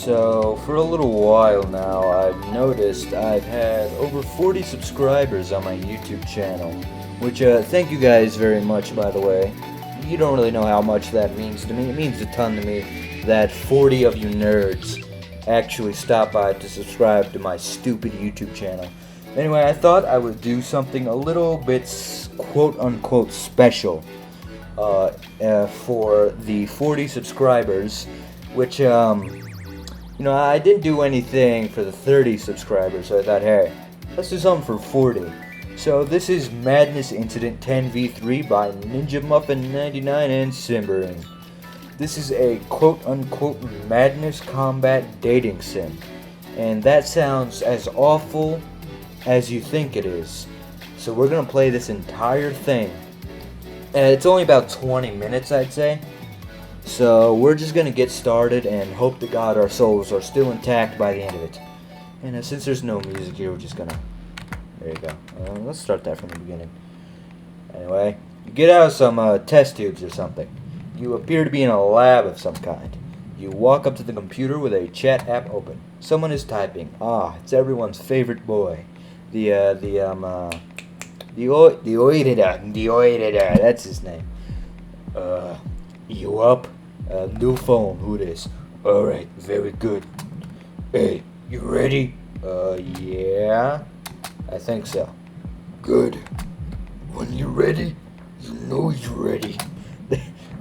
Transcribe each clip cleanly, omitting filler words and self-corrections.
So, for a little while now, I've noticed I've had over 40 subscribers on my YouTube channel. Which, thank you guys very much, by the way. You don't really know how much that means to me. It means a ton to me that 40 of you nerds actually stop by to subscribe to my stupid YouTube channel. Anyway, I thought I would do something a little bit quote-unquote special for the 40 subscribers, which, I didn't do anything for the 30 subscribers, so I thought, hey, let's do something for 40. So this is Madness Incident 10v3 by Ninja Muffin 99 and Simbering. This is a quote-unquote madness combat dating sim, and that sounds as awful as you think it is. So we're gonna play this entire thing. It's only about 20 minutes, I'd say. So we're just gonna get started and hope to God our souls are still intact by the end of it. And since there's no music here, we're just gonna... There you go. Let's start that from the beginning. Anyway, you get out some test tubes or something. You appear to be in a lab of some kind. You walk up to the computer with a chat app open. Someone is typing. Ah, it's everyone's favorite boy. The Oidida, that's his name. You up? New phone, who this? Alright, very good. Hey, you ready? Yeah. I think so. Good. When you're ready, you know you're ready.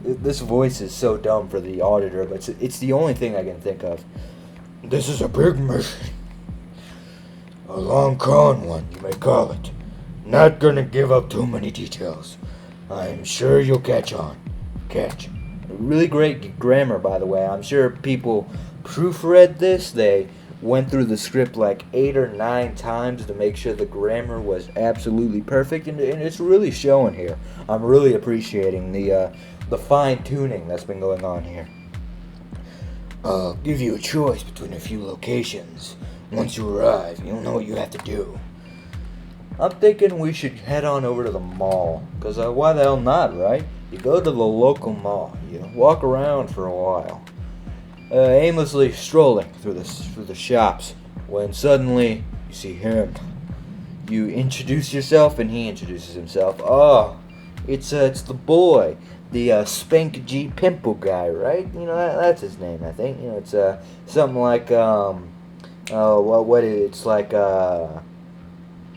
This voice is so dumb for the auditor, but it's the only thing I can think of. This is a big mission. A long con one, you may call it. Not gonna give up too many details. I'm sure you'll catch on. Catch. Really great grammar, by the way. I'm sure people proofread this. They went through the script like 8 or 9 times to make sure the grammar was absolutely perfect, and it's really showing here. I'm really appreciating the fine-tuning that's been going on here. I'll give you a choice between a few locations. Once you arrive, you'll know what you have to do. I'm thinking we should head on over to the mall, because why the hell not, right? You go to the local mall, you walk around for a while, aimlessly strolling through the shops, when suddenly you see him. You introduce yourself, and he introduces himself. Oh, it's the boy, the Spank G Pimple guy, right? That's his name, I think. It's something like it's like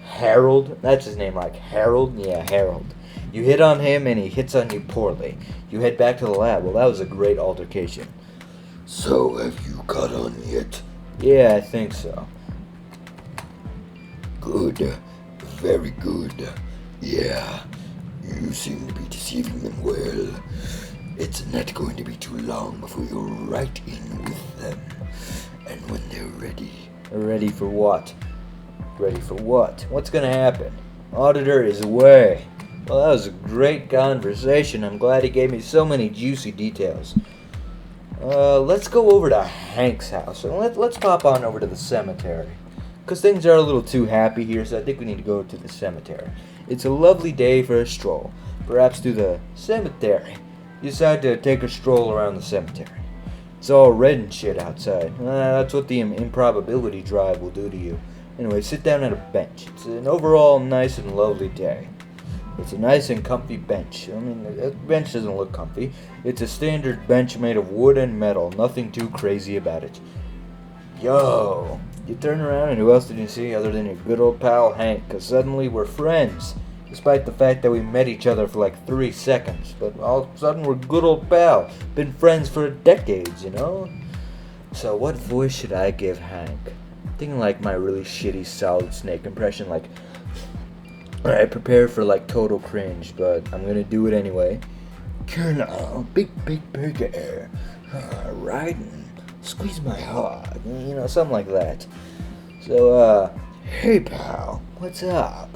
Harold. That's his name, like Harold. Yeah, Harold. You hit on him, and he hits on you poorly. You head back to the lab. Well, that was a great altercation. So, have you caught on yet? Yeah, I think so. Good. Very good. Yeah. You seem to be deceiving them well. It's not going to be too long before you're right in with them. And when they're ready... Ready for what? Ready for what? What's gonna happen? Auditor is away. Well, that was a great conversation. I'm glad he gave me so many juicy details. Let's go over to Hank's house, and let's pop on over to the cemetery. Because things are a little too happy here, so I think we need to go to the cemetery. It's a lovely day for a stroll. Perhaps through the cemetery. You decide to take a stroll around the cemetery. It's all red and shit outside. That's what the improbability drive will do to you. Anyway, sit down at a bench. It's an overall nice and lovely day. It's a nice and comfy bench. I mean, the bench doesn't look comfy. It's a standard bench made of wood and metal. Nothing too crazy about it. Yo! You turn around, and who else did you see other than your good old pal Hank? Because suddenly we're friends. Despite the fact that we met each other for like 3 seconds. But all of a sudden we're good old pal. Been friends for decades, So what voice should I give Hank? I'm thinking like my really shitty Solid Snake impression, like... Alright, prepare for like total cringe, but I'm gonna do it anyway. Colonel, big burger, riding, squeeze my hog, something like that. So, hey pal, what's up?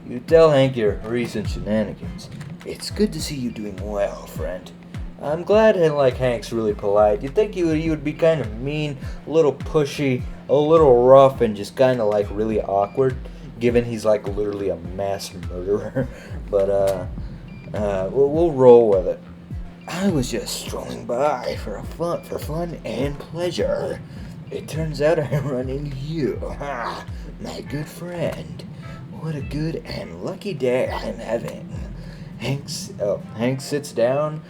You tell Hank your recent shenanigans. It's good to see you doing well, friend. I'm glad Hank's really polite. You'd think he would be kind of mean, a little pushy, a little rough, and just kind of like really awkward. Given he's like literally a mass murderer. But we'll roll with it. I was just strolling by for fun and pleasure. it turns out I run into you. Ha! My good friend. What a good and lucky day I'm having. Hank sits down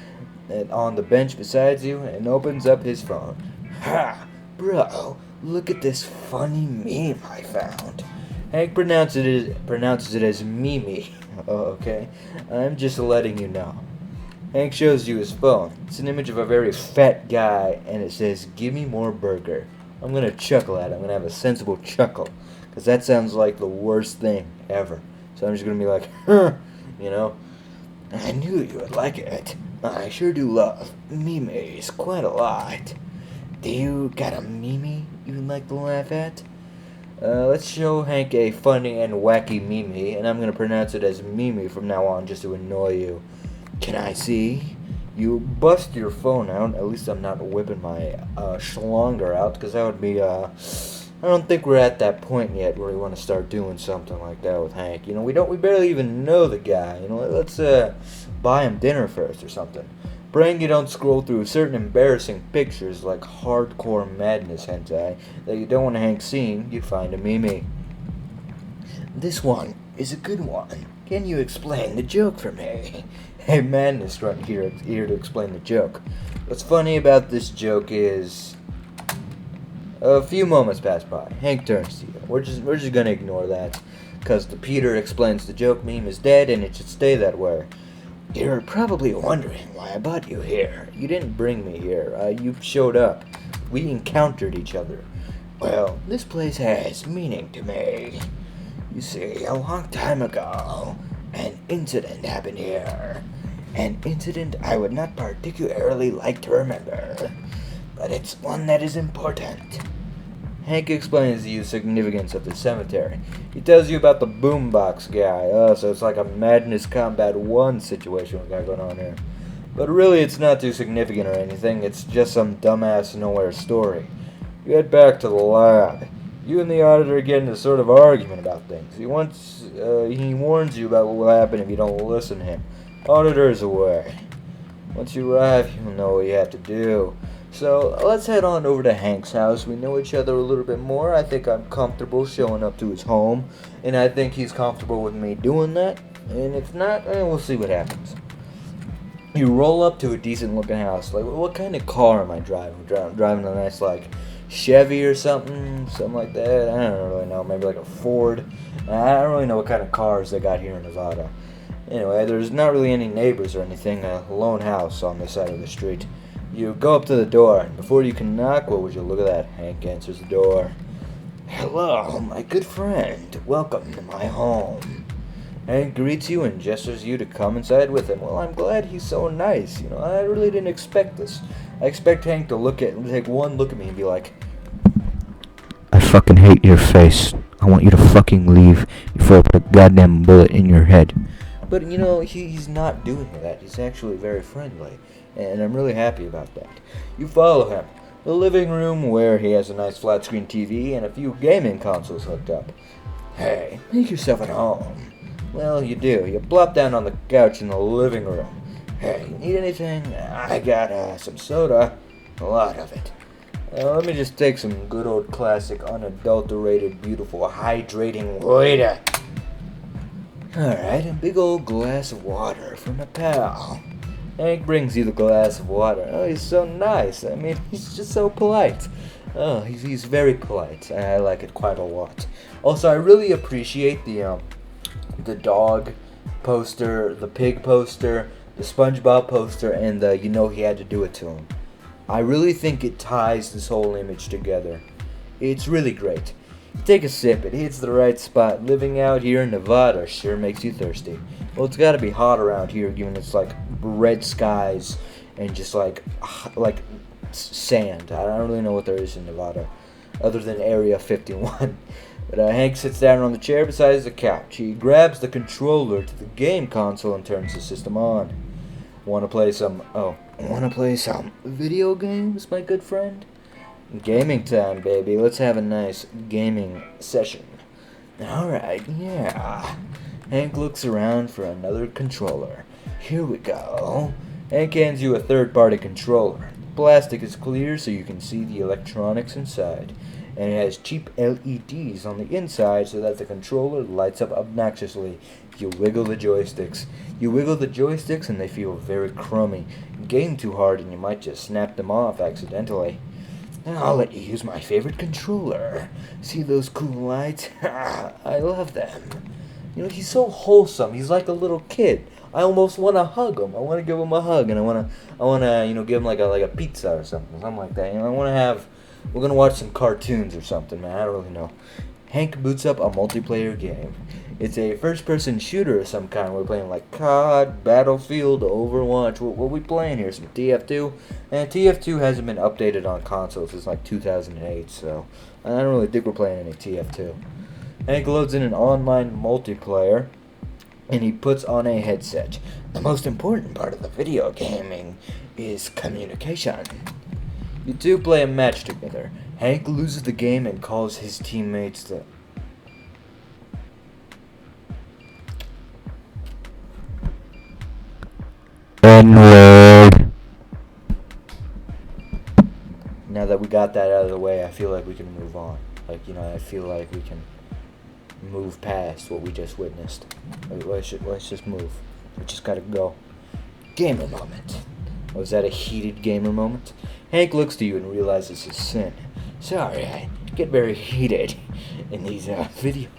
on the bench beside you and opens up his phone. Ha! Bro, look at this funny meme I found. Hank pronounces it as Mimi. Oh, okay. I'm just letting you know. Hank shows you his phone. It's an image of a very fat guy, and it says, "Give me more burger." I'm gonna chuckle at it. I'm gonna have a sensible chuckle, because that sounds like the worst thing ever. So I'm just gonna be like, huh, you know? I knew you would like it. I sure do love memes quite a lot. Do you got a meme you'd like to laugh at? Let's show Hank a funny and wacky meme, and I'm gonna pronounce it as Mimi from now on just to annoy you. Can I see? You bust your phone out. At least I'm not whipping my schlonger out, because that would be, I don't think we're at that point yet where we want to start doing something like that with Hank. You know, we barely even know the guy. You know, let's buy him dinner first or something. Praying you don't scroll through certain embarrassing pictures like hardcore madness hentai that you don't want Hank seeing, you find a meme. This one is a good one. Can you explain the joke for me? Hey, Madness right here to explain the joke. What's funny about this joke is a few moments pass by. Hank turns to you. We're just gonna ignore that, because the Peter explains the joke meme is dead and it should stay that way. You're probably wondering why I brought you here. You didn't bring me here. You showed up. We encountered each other. Well, this place has meaning to me. You see, a long time ago, an incident happened here. An incident I would not particularly like to remember, but it's one that is important. Hank explains to you the significance of the cemetery. He tells you about the boombox guy. So it's like a Madness Combat 1 situation we got going on here. But really, it's not too significant or anything. It's just some dumbass nowhere story. You head back to the lab. You and the auditor get into a sort of argument about things. He warns you about what will happen if you don't listen to him. Auditor is away. Once you arrive, you'll know what you have to do. So let's head on over to Hank's house. We know each other a little bit more. I think I'm comfortable showing up to his home, and I think he's comfortable with me doing that. And if not, we'll see what happens. You roll up to a decent looking house. Like, what kind of car am I driving? Driving a nice, like, Chevy or something like that. I don't really know. Maybe like a Ford. I don't really know what kind of cars they got here in Nevada. Anyway, there's not really any neighbors or anything. A lone house on this side of the street. You go up to the door, and before you can knock, what would you look at that? Hank answers the door. Hello, my good friend. Welcome to my home. Hank greets you and gestures you to come inside with him. Well, I'm glad he's so nice. You know, I really didn't expect this. I expect Hank to take one look at me and be like, I fucking hate your face. I want you to fucking leave before I put a goddamn bullet in your head. But, you know, he's not doing that. He's actually very friendly. And I'm really happy about that. You follow him. The living room where he has a nice flat screen TV and a few gaming consoles hooked up. Hey, make yourself at home. Well, you do. You plop down on the couch in the living room. Hey, need anything? I got some soda. A lot of it. Let me just take some good old classic, unadulterated, beautiful, hydrating water. Alright, a big old glass of water for my pal. Hank brings you the glass of water. Oh, he's so nice. I mean, he's just so polite. Oh, he's very polite. I like it quite a lot. Also, I really appreciate the dog poster, the pig poster, the SpongeBob poster, and the you know he had to do it to him. I really think it ties this whole image together. It's really great. You take a sip, it hits the right spot. Living out here in Nevada sure makes you thirsty. Well, it's gotta be hot around here, given it's like red skies and just like sand. I don't really know what there is in Nevada, other than Area 51. But Hank sits down on the chair beside the couch. He grabs the controller to the game console and turns the system on. Wanna play some video games, my good friend? Gaming time, baby. Let's have a nice gaming session. Alright, yeah. Hank looks around for another controller. Here we go. Hank hands you a third-party controller. plastic is clear so you can see the electronics inside. And it has cheap LEDs on the inside so that the controller lights up obnoxiously. You wiggle the joysticks. You wiggle the joysticks and they feel very crummy. Game too hard and you might just snap them off accidentally. Now I'll let you use my favorite controller. See those cool lights? I love them. You know, he's so wholesome. He's like a little kid. I almost want to hug him. I want to give him a hug, and I want to, give him like a pizza or something like that. You know, we're gonna watch some cartoons or something, man. I don't really know. Hank boots up a multiplayer game. It's a first-person shooter of some kind. We're playing like COD, Battlefield, Overwatch. What are we playing here? Some TF2? And TF2 hasn't been updated on consoles since like 2008, so I don't really think we're playing any TF2. Hank loads in an online multiplayer, and he puts on a headset. The most important part of the video gaming is communication. You two play a match together. Hank loses the game and calls his teammates the... N-word. Now that we got that out of the way, I feel like we can move on. I feel like we can move past what we just witnessed. Let's just move. We just gotta go. Gamer moment. Was that a heated gamer moment? Hank looks to you and realizes his sin. Sorry, I get very heated in these videos.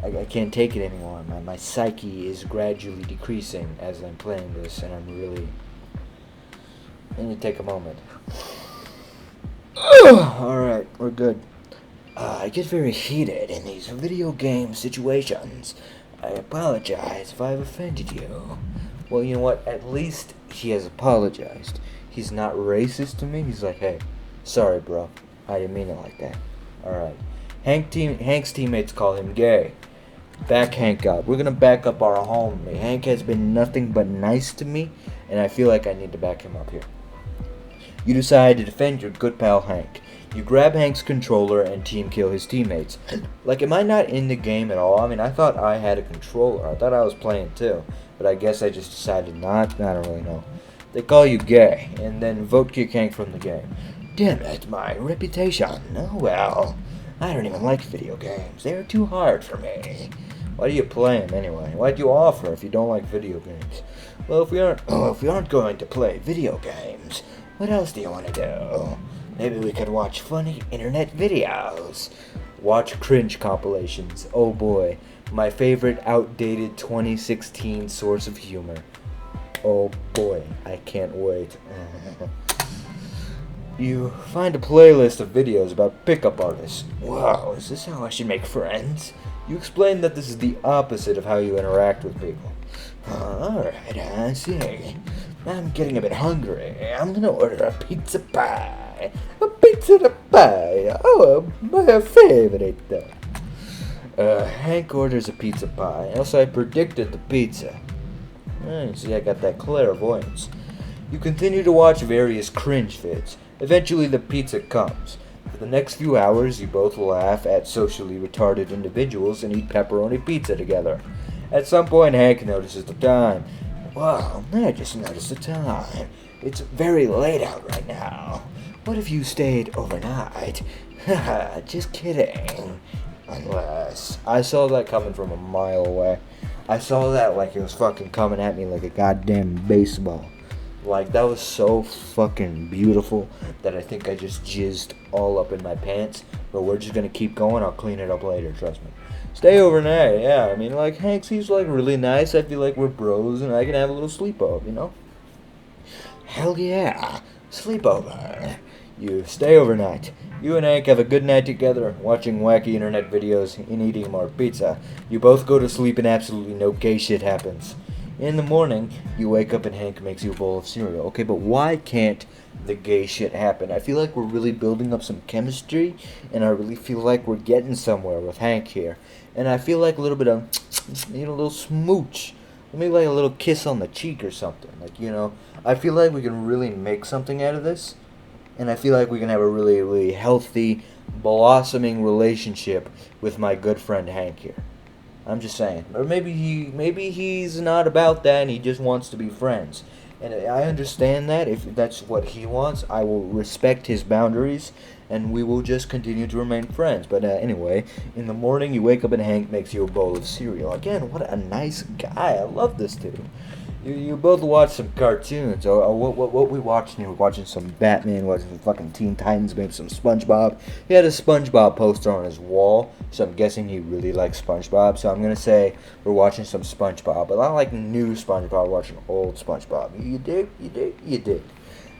I can't take it anymore. My psyche is gradually decreasing as I'm playing this, and I'm really... I need to take a moment. Alright, we're good. I get very heated in these video game situations. I apologize if I've offended you. Well, you know what? At least he has apologized. He's not racist to me. He's like, hey, sorry, bro. I didn't mean it like that. Alright. Hank's teammates call him gay. Back Hank up. We're gonna back up our homie. Hank has been nothing but nice to me, and I feel like I need to back him up here. You decide to defend your good pal Hank. You grab Hank's controller and team kill his teammates. Like, am I not in the game at all? I mean, I thought I had a controller. I thought I was playing too. But I guess I just decided not. I don't really know. They call you gay, and then vote kick Hank from the game. Damn it, my reputation. Oh well. I don't even like video games. They're too hard for me. Why do you play them anyway? Why'd you offer if you don't like video games? Well, if we aren't going to play video games, what else do you want to do? Maybe we could watch funny internet videos. Watch cringe compilations. Oh boy. My favorite outdated 2016 source of humor. Oh boy. I can't wait. You find a playlist of videos about pickup artists. Wow, is this how I should make friends? You explain that this is the opposite of how you interact with people. Alright, I see. I'm getting a bit hungry. I'm gonna order a pizza pie. A pizza pie. Oh, my favorite. Hank orders a pizza pie. Else I predicted the pizza. You see, I got that clairvoyance. You continue to watch various cringe vids. Eventually the pizza comes. For the next few hours, you both laugh at socially retarded individuals and eat pepperoni pizza together. At some point, Hank notices the time. Wow, I just noticed the time. It's very late out right now. What if you stayed overnight? Haha, just kidding. Unless... I saw that coming from a mile away. I saw that like it was fucking coming at me like a goddamn baseball. Like, that was so fucking beautiful that I think I just jizzed all up in my pants. But we're just gonna keep going. I'll clean it up later, trust me. Stay overnight, yeah. I mean, like, Hank seems like really nice. I feel like we're bros and I can have a little sleepover, you know? Hell yeah. Sleepover. You stay overnight. You and Hank have a good night together, watching wacky internet videos and eating more pizza. You both go to sleep and absolutely no gay shit happens. In the morning, you wake up and Hank makes you a bowl of cereal. Okay, but why can't the gay shit happen? I feel like we're really building up some chemistry, and I really feel like we're getting somewhere with Hank here. And I feel like a little bit of, a little smooch. Maybe like a little kiss on the cheek or something. Like, I feel like we can really make something out of this. And I feel like we can have a really, really healthy, blossoming relationship with my good friend Hank here. I'm just saying. Or maybe he's not about that and he just wants to be friends. And I understand that. If that's what he wants, I will respect his boundaries, and we will just continue to remain friends. But anyway, in the morning you wake up and Hank makes you a bowl of cereal. Again, what a nice guy. I love this dude. You both watch some cartoons. What we watching? We're watching some Batman, watching some fucking Teen Titans, maybe some SpongeBob. He had a SpongeBob poster on his wall, so I'm guessing he really likes SpongeBob. So I'm gonna say we're watching some SpongeBob, but not like new SpongeBob. We're watching old SpongeBob. You dig? You dig? You dig?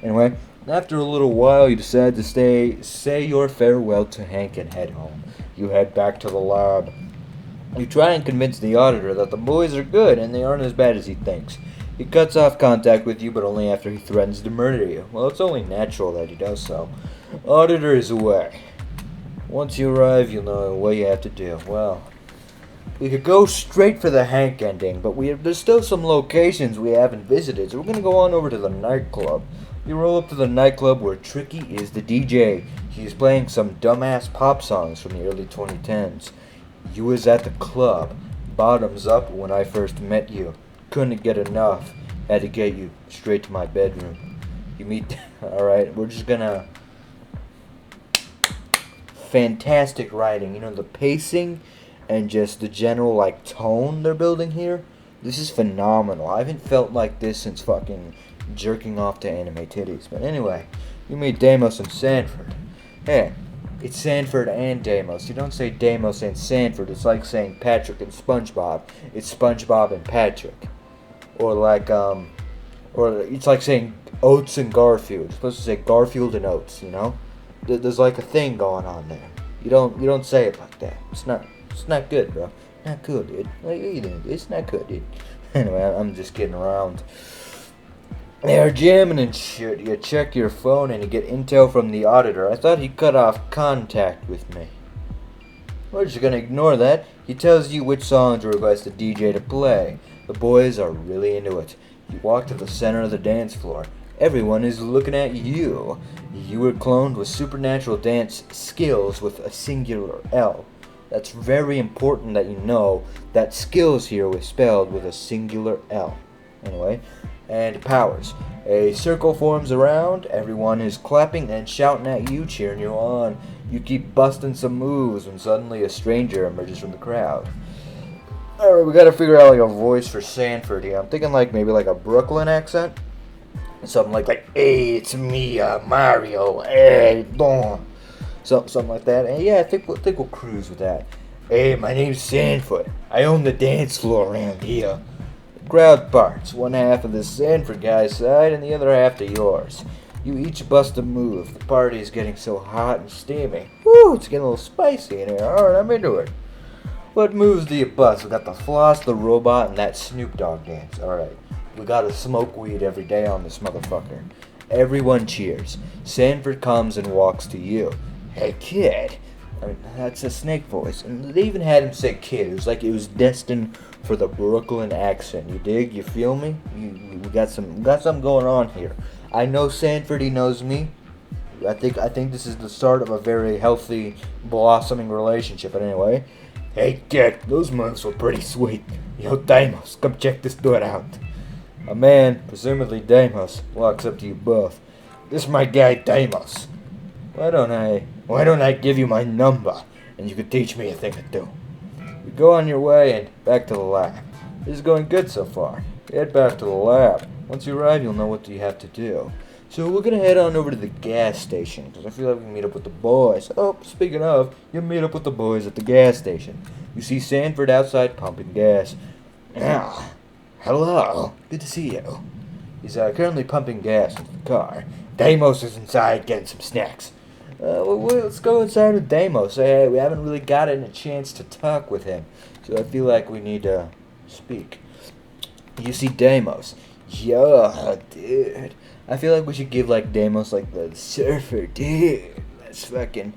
Anyway, after a little while, you decide to say your farewell to Hank and head home. You head back to the lab. You try and convince the auditor that the boys are good and they aren't as bad as he thinks. He cuts off contact with you, but only after he threatens to murder you. Well, it's only natural that he does so. Auditor is away. Once you arrive, you'll know what you have to do. Well, we could go straight for the Hank ending, but there's still some locations we haven't visited, so we're going to go on over to the nightclub. You roll up to the nightclub where Tricky is the DJ. He's playing some dumbass pop songs from the early 2010s. You was at the club, bottoms up when I first met you. Couldn't get enough. Had to get you straight to my bedroom. You meet... Alright, we're just gonna... Fantastic writing. You know, the pacing and just the general, like, tone they're building here. This is phenomenal. I haven't felt like this since fucking jerking off to anime titties. But anyway, you meet Deimos and Sanford. Hey, it's Sanford and Deimos. You don't say Deimos and Sanford. It's like saying Patrick and SpongeBob. It's SpongeBob and Patrick. Or it's like saying Oates and Garfield. You're supposed to say Garfield and Oates, you know? There's like a thing going on there. You don't say it like that. It's not good, bro. Not good, dude. It's not good, dude. Anyway, I'm just kidding around. They're jamming and shit. You check your phone and you get intel from the auditor. I thought he cut off contact with me. We're just gonna ignore that. He tells you which songs to request the DJ to play. The boys are really into it. You walk to the center of the dance floor. Everyone is looking at you. You were cloned with supernatural dance skills with a singular L. That's very important that you know that skills here was spelled with a singular L. Anyway, and powers. A circle forms around. Everyone is clapping and shouting at you, cheering you on. You keep busting some moves when suddenly a stranger emerges from the crowd. Alright, we gotta figure out like a voice for Sanford here. I'm thinking like maybe like a Brooklyn accent. Something like hey, it's me, Mario. Hey, Don. Something like that. And yeah, I think we'll cruise with that. Hey, my name's Sanford. I own the dance floor around here. The crowd parts. One half of the Sanford guy's side and the other half to yours. You each bust a move. The party is getting so hot and steamy. Woo, it's getting a little spicy in here. Alright, I'm into it. What moves do you bust? We got the Floss, the Robot, and that Snoop Dogg dance. Alright. We gotta smoke weed every day on this motherfucker. Everyone cheers. Sanford comes and walks to you. Hey, kid. I mean, that's a Snake voice. And they even had him say kid. It was like it was destined for the Brooklyn accent. You dig? You feel me? We got something going on here. I know Sanford, he knows me. I think this is the start of a very healthy, blossoming relationship. But anyway, hey kid, those moves were pretty sweet. Yo, Deimos, come check this dude out. A man, presumably Deimos, walks up to you both. This is my guy Deimos. Why don't I give you my number, and you can teach me a thing or two. You go on your way and back to the lab. This is going good so far. Head back to the lab. Once you arrive, you'll know what you have to do. So we're gonna head on over to the gas station, because I feel like we can meet up with the boys. Oh, speaking of, you meet up with the boys at the gas station. You see Sanford outside pumping gas. Ah, hello. Good to see you. He's currently pumping gas into the car. Deimos is inside getting some snacks. Let's go inside with Deimos. Hey, we haven't really gotten a chance to talk with him, so I feel like we need to speak. You see Deimos. Yo, dude. I feel like we should give like Deimos like the surfer, dude. That's fucking,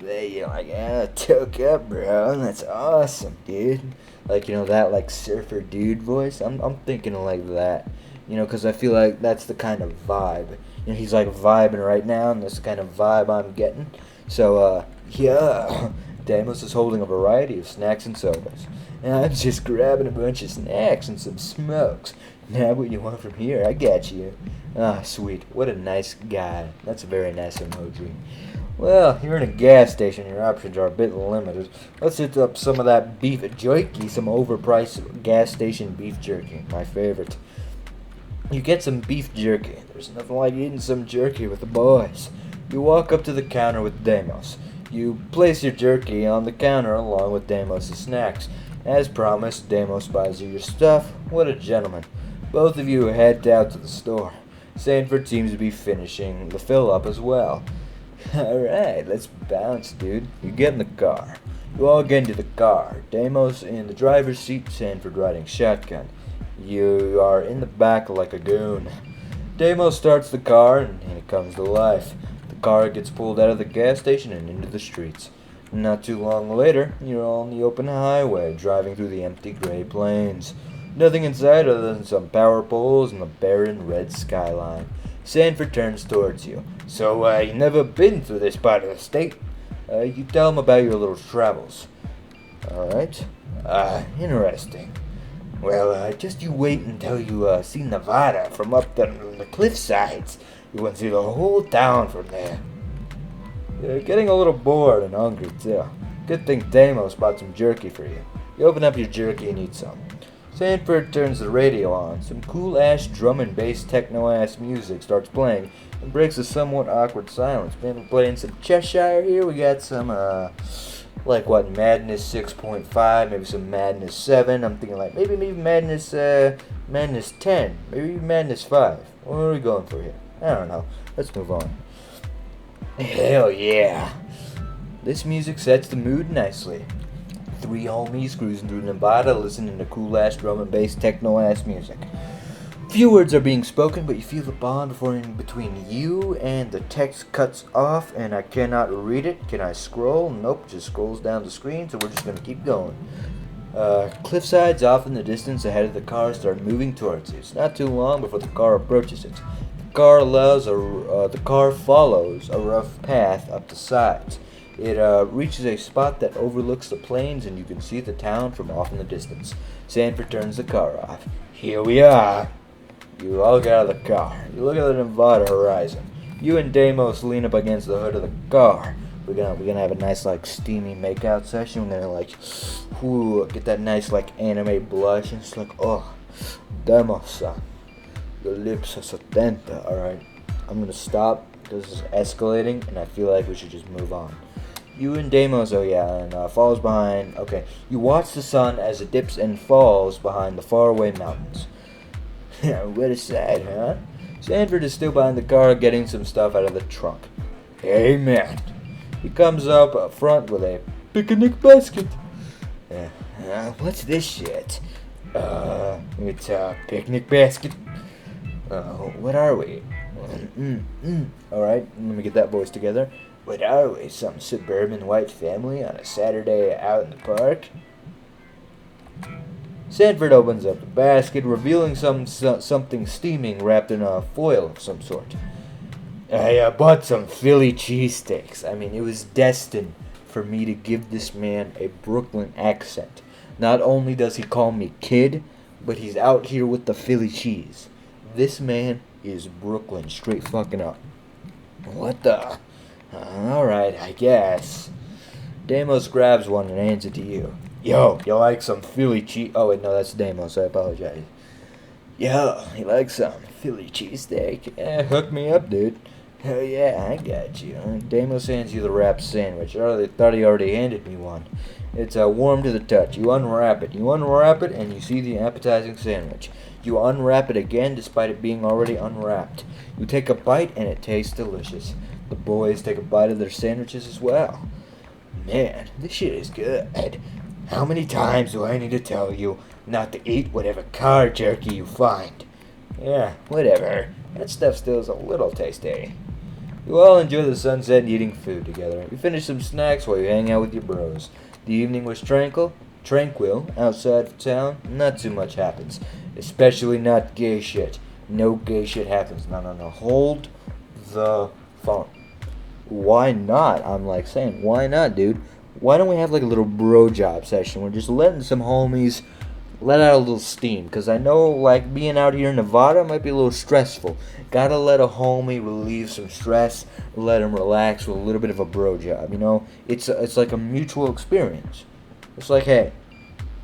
you're like, yeah, took up, bro. That's awesome, dude. Like, you know, that like surfer dude voice. I'm thinking of like that, you know, because I feel like that's the kind of vibe. You know, he's like vibing right now, and that's the kind of vibe I'm getting. So, yeah, Deimos is holding a variety of snacks and sodas. And I'm just grabbing a bunch of snacks and some smokes. Now what you want from here? I got you. Ah, sweet. What a nice guy. That's a very nice emoji. Well, you're in a gas station. Your options are a bit limited. Let's hit up some of that beef jerky, some overpriced gas station beef jerky. My favorite. You get some beef jerky. There's nothing like eating some jerky with the boys. You walk up to the counter with Deimos. You place your jerky on the counter along with Deimos' snacks. As promised, Deimos buys you your stuff. What a gentleman. Both of you head out to the store. Sanford seems to be finishing the fill-up as well. Alright, let's bounce, dude. You get in the car. You all get into the car. Deimos in the driver's seat, Sanford riding shotgun. You are in the back like a goon. Deimos starts the car and it comes to life. The car gets pulled out of the gas station and into the streets. Not too long later, you're on the open highway, driving through the empty gray plains. Nothing in sight other than some power poles and the barren red skyline. Sanford turns towards you. So, you never been through this part of the state? You tell him about your little travels. Alright. Interesting. Well, just you wait until you see Nevada from up the cliff sides. You went through the whole town from there. You're getting a little bored and hungry, too. Good thing Deimos bought some jerky for you. You open up your jerky and eat some. Sanford turns the radio on. Some cool-ass drum and bass techno-ass music starts playing and breaks a somewhat awkward silence. Man, we're playing some Cheshire here. We got some, Madness 6.5, maybe some Madness 7. I'm thinking maybe Madness 10, maybe Madness 5. What are we going for here? I don't know. Let's move on. Hell yeah. This music sets the mood nicely. Three homies cruising through Nevada listening to cool-ass drum and bass techno-ass music. Few words are being spoken, but you feel the bond forming between you, and the text cuts off, and I cannot read it. Can I scroll? Nope, just scrolls down the screen, so we're just going to keep going. Cliffsides off in the distance ahead of the car start moving towards you. It's not too long before the car approaches it. The car follows a rough path up the sides. It reaches a spot that overlooks the plains, and you can see the town from off in the distance. Sanford turns the car off. Here we are. You all get out of the car. You look at the Nevada horizon. You and Deimos lean up against the hood of the car. We're gonna have a nice steamy makeout session. We're gonna get that nice anime blush, and it's oh, Deimos-san, your lips are 70. All right, I'm gonna stop. This is escalating, and I feel like we should just move on. You and Deimos, and falls behind. Okay, you watch the sun as it dips and falls behind the faraway mountains. What a sight, huh? Sanford is still behind the car getting some stuff out of the trunk. Hey, man. He comes up front with a picnic basket. What's this shit? It's a picnic basket. What are we? Alright, let me get that voice together. What are we, some suburban white family on a Saturday out in the park? Sanford opens up the basket, revealing something steaming wrapped in a foil of some sort. I bought some Philly cheesesteaks. I mean, it was destined for me to give this man a Brooklyn accent. Not only does he call me kid, but he's out here with the Philly cheese. This man is Brooklyn straight fucking up. What the? Alright, I guess. Deimos grabs one and hands it to you. Yo, you like some Philly cheese? Oh, wait, no, that's Deimos. I apologize. Yo, you like some Philly cheesesteak? Hook me up, dude. Hell yeah, I got you. Deimos hands you the wrapped sandwich. I thought he already handed me one. It's warm to the touch. You unwrap it. And you see the appetizing sandwich. You unwrap it again despite it being already unwrapped. You take a bite and it tastes delicious. The boys take a bite of their sandwiches as well. Man, this shit is good. How many times do I need to tell you not to eat whatever car jerky you find? Yeah, whatever. That stuff still is a little tasty. You all enjoy the sunset and eating food together. You finish some snacks while you hang out with your bros. The evening was tranquil. Outside of town, not too much happens. Especially not gay shit. No gay shit happens. No. Hold the phone. Why not? I'm saying, why not, dude? Why don't we have a little bro job session? We're just letting some homies let out a little steam, because I know, like, being out here in Nevada might be a little stressful. Gotta let a homie relieve some stress, let him relax with a little bit of a bro job, you know? It's like a mutual experience. It's like, hey,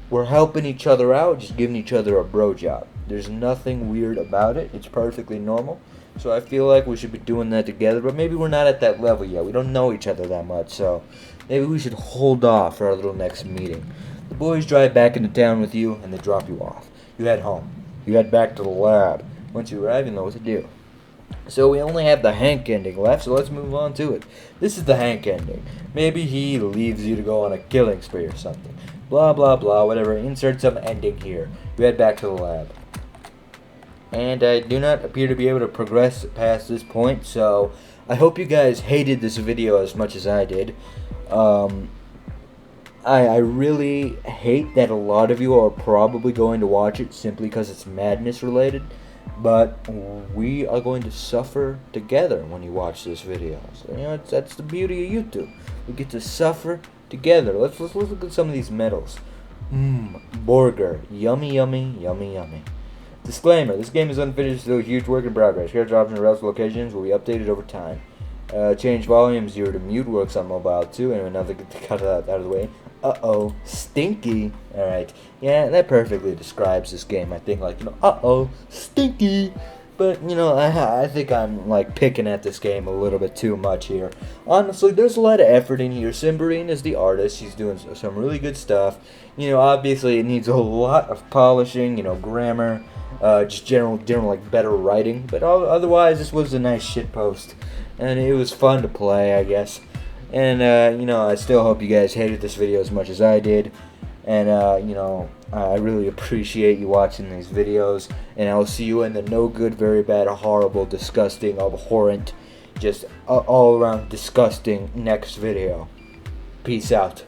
we're helping each other out, just giving each other a bro job. There's nothing weird about it. It's perfectly normal. So I feel like we should be doing that together, but maybe we're not at that level yet. We don't know each other that much, so maybe we should hold off for our little next meeting. The boys drive back into town with you, and they drop you off. You head home. You head back to the lab. Once you arrive, you know what to do. So we only have the Hank ending left, so let's move on to it. This is the Hank ending. Maybe he leaves you to go on a killing spree or something. Blah, blah, blah, whatever. Insert some ending here. You head back to the lab. And I do not appear to be able to progress past this point, so I hope you guys hated this video as much as I did. I really hate that a lot of you are probably going to watch it simply because it's madness related, but we are going to suffer together when you watch this video. So, you know, that's the beauty of YouTube. We get to suffer together. Let's look at some of these medals. Burger. Yummy, yummy, yummy, yummy. Disclaimer, this game is unfinished, still a huge work in progress. Character options and routes locations will be updated over time. Change volume 0 to mute, works on mobile too, and another to cut that out of the way. Uh-oh, stinky. Alright, yeah, that perfectly describes this game, I think, like, you know, uh-oh, stinky. But, you know, I think I'm, like, picking at this game a little bit too much here. Honestly, there's a lot of effort in here. Cymberine is the artist. She's doing some really good stuff. You know, obviously it needs a lot of polishing, you know, grammar, just general, like, better writing. But otherwise, this was a nice shitpost. And it was fun to play, I guess. And, you know, I still hope you guys hated this video as much as I did. And, you know, I really appreciate you watching these videos. And I will see you in the no good, very bad, horrible, disgusting, abhorrent, just all around disgusting next video. Peace out.